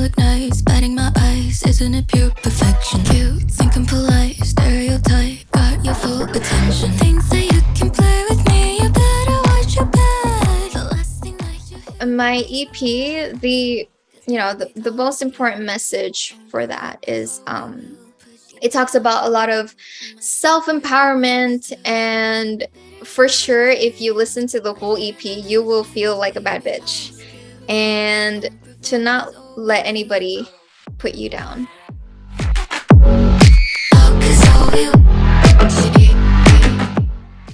look nice, batting my eyes, isn't it pure perfection? Cute, thinking polite, stereotype, got your full attention. Things that you can play with me, you better watch your back. The last thing that you hear. My EP, the most important message for that is it talks about a lot of self-empowerment, and for sure if you listen to the whole EP you will feel like a bad bitch, and to not let anybody put you down.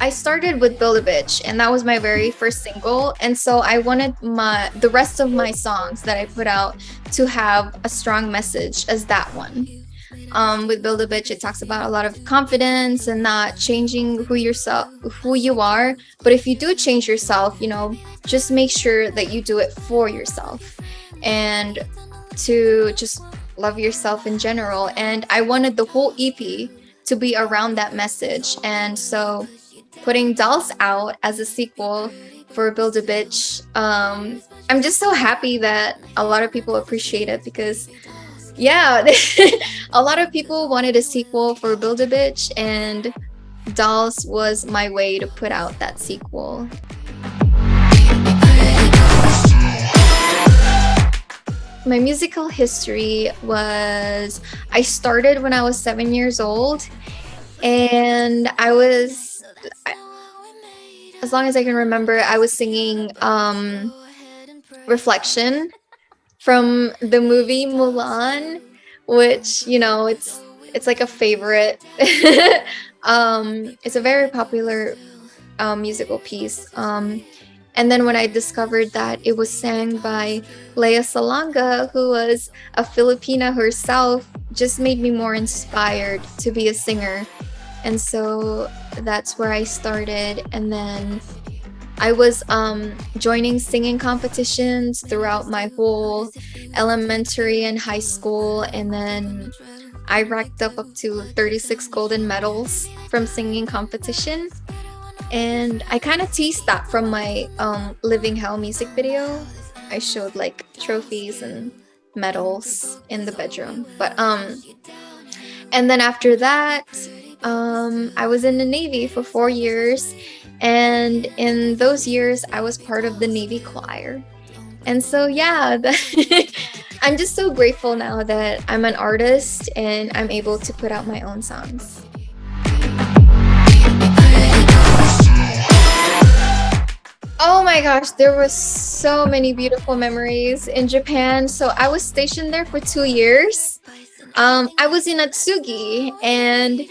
I started with Build a Bitch, and that was my very first single, and so I wanted the rest of my songs that I put out to have a strong message as that one. With Build a Bitch, it talks about a lot of confidence and not changing who you are, but if you do change yourself, just make sure that you do it for yourself and to just love yourself in general. And I wanted the whole EP to be around that message, and so putting Dolls out as a sequel for Build a Bitch, I'm just so happy that a lot of people appreciate it, because a lot of people wanted a sequel for Build a Bitch, and Dolls was my way to put out that sequel. My musical history was, I started when I was 7 years old, and as long as I can remember, I was singing Reflection from the movie Mulan, which, it's like a favorite. It's a very popular musical piece. And then when I discovered that it was sang by Lea Salonga, who was a Filipina herself, just made me more inspired to be a singer. And so that's where I started. And then I was joining singing competitions throughout my whole elementary and high school, and then I racked up to 36 golden medals from singing competition. And I kind of teased that from my Living Hell music video. I showed like trophies and medals in the bedroom. But and then after that, I was in the Navy for 4 years. And in those years, I was part of the Navy choir. And so, I'm just so grateful now that I'm an artist and I'm able to put out my own songs. Oh my gosh, there were so many beautiful memories in Japan. So I was stationed there for 2 years. I was in Atsugi, and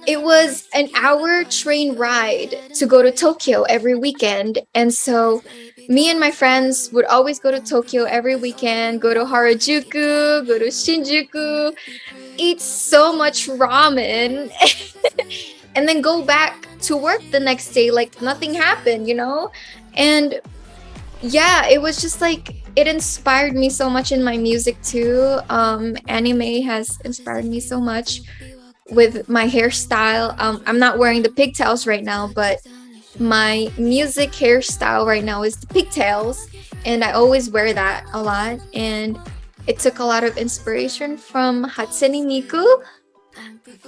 it was an hour train ride to go to Tokyo every weekend. And so me and my friends would always go to Tokyo every weekend, go to Harajuku, go to Shinjuku, eat so much ramen, and then go back to work the next day like nothing happened, And it was just like, it inspired me so much in my music too. Anime has inspired me so much with my hairstyle. I'm not wearing the pigtails right now, but my music hairstyle right now is the pigtails, and I always wear that a lot. And it took a lot of inspiration from Hatsune Miku.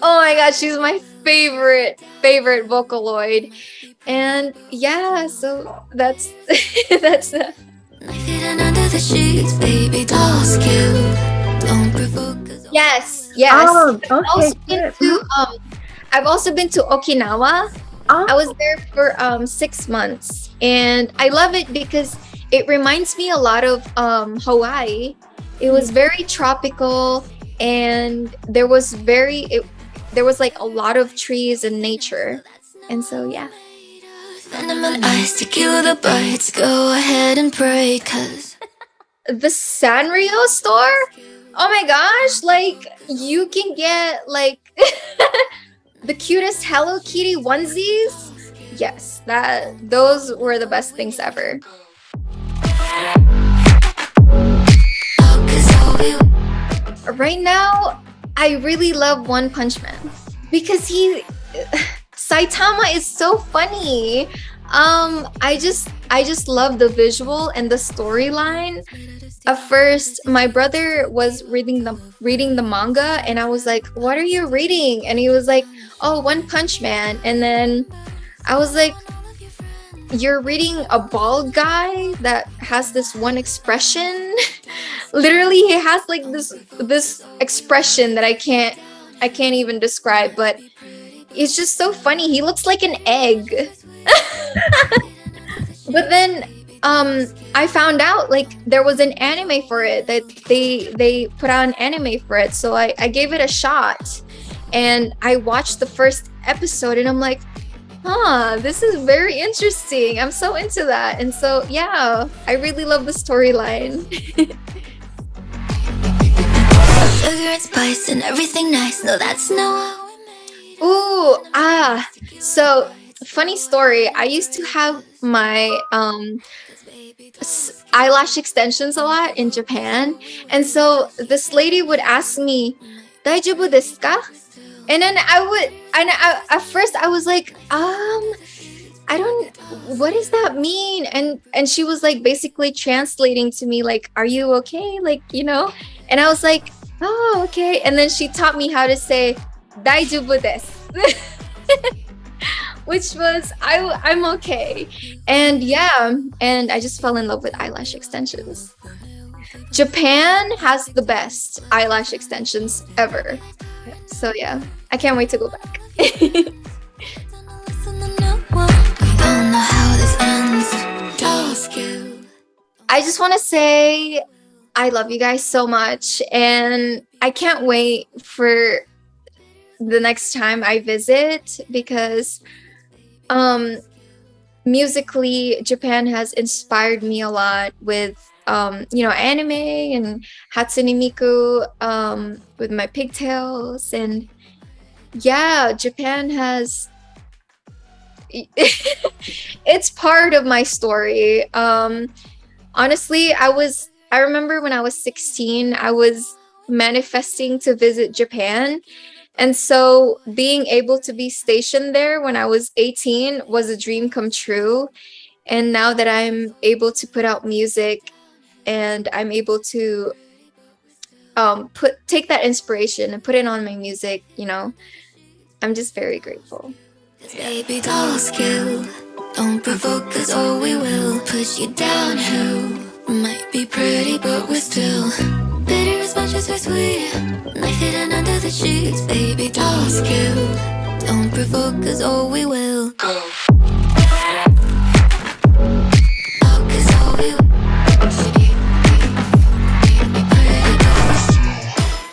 Oh my gosh, she's my favorite Vocaloid. And so that's that. Yes. Oh, okay. I've also been to Okinawa. I was there for 6 months, and I love it because it reminds me a lot of Hawaii. It was very tropical, and there was like a lot of trees and nature, and so Eyes to kill the bites, go ahead and pray, 'cause the Sanrio store. Oh my gosh, like you can get like the cutest Hello Kitty onesies. Yes, those were the best things ever. Right now, I really love One Punch Man Because Saitama is so funny. I I just love the visual and the storyline. At first, my brother was reading the manga, and I was like, "What are you reading?" And he was like, "Oh, One Punch Man." And then I was like, "You're reading a bald guy that has this one expression?" Literally, he has like this expression that I can't even describe, but it's just so funny. He looks like an egg. But then I found out like there was an anime for it, that they put out an anime for it. So I gave it a shot, and I watched the first episode, and I'm like, this is very interesting. I'm so into that. And so yeah, I really love the storyline. Sugar and spice and everything nice. No, that's no. Ooh, so funny story. I used to have my eyelash extensions a lot in Japan, and so this lady would ask me, "Daijoubu desu ka?" And then at first I was like, I don't, what does that mean? And she was like basically translating to me like, "Are you okay?" Like, you know? And I was like, "Oh, okay." And then she taught me how to say "Daijoubu desu." Which was I'm okay. And yeah, and I just fell in love with eyelash extensions. Japan has the best eyelash extensions ever. So yeah, I can't wait to go back. I just want to say I love you guys so much, and I can't wait for the next time I visit, because musically Japan has inspired me a lot with anime and Hatsune Miku, with my pigtails. And yeah, Japan has it's part of my story. Honestly, I remember when I was 16, I was manifesting to visit Japan. And so being able to be stationed there when I was 18 was a dream come true. And now that I'm able to put out music, and I'm able to take that inspiration and put it on my music, I'm just very grateful. Baby doll skill, don't provoke, 'cause all we will push you downhill. Might be pretty, but we're still bitter as much as we're sweet. Knife hidden under the sheets. Baby doll skill, don't provoke, 'cause all we will go.